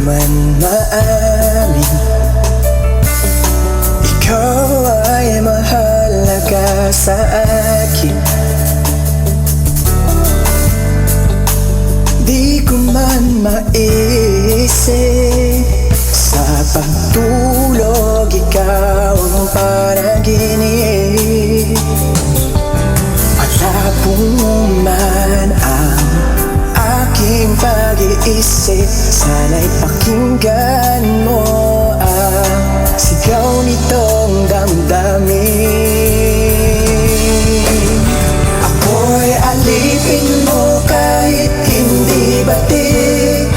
man maamin, ikaw ay mahalaga sa akin. Di ko man maisip, sa pagtulog ikaw ang panaginip. Malabo man ang aking pag-iisip, sana'y pakinggan mo ang sigaw nitong damdamin. Ako'y alipin mo kahit hindi batik.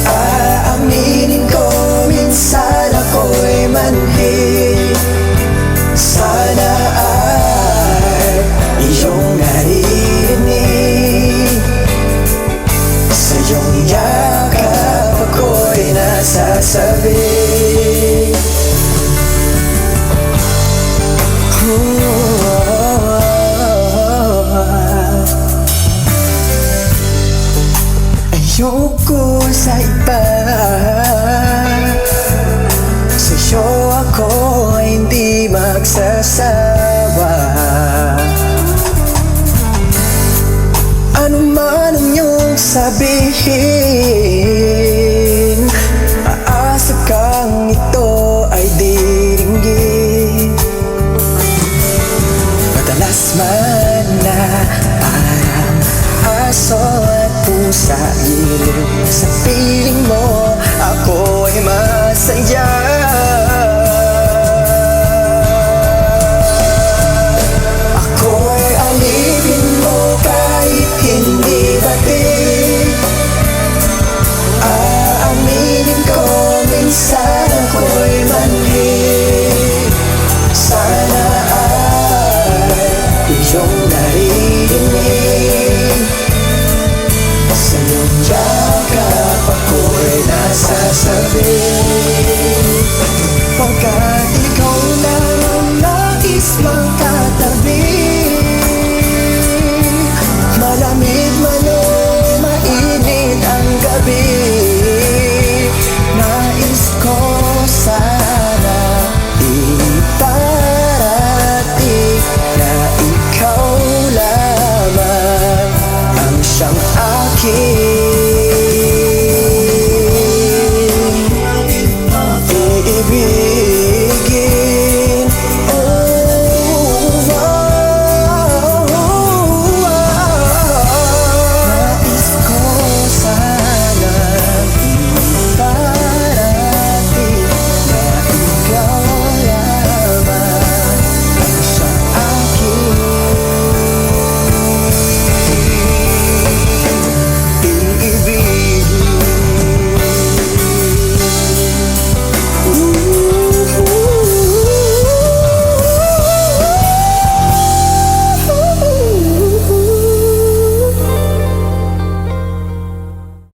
Aaminin ko minsan ako'y manhid. Sana ay iyong narinig, sa iyong yakap ako'y nasasabi. Ayoko sa iba, sa'yo ako hindi magsasawa. Ano man ang iyong sabihin, aasa kang ito ay diringgin. Madalas man na parang aso at pusa, ilog sa piling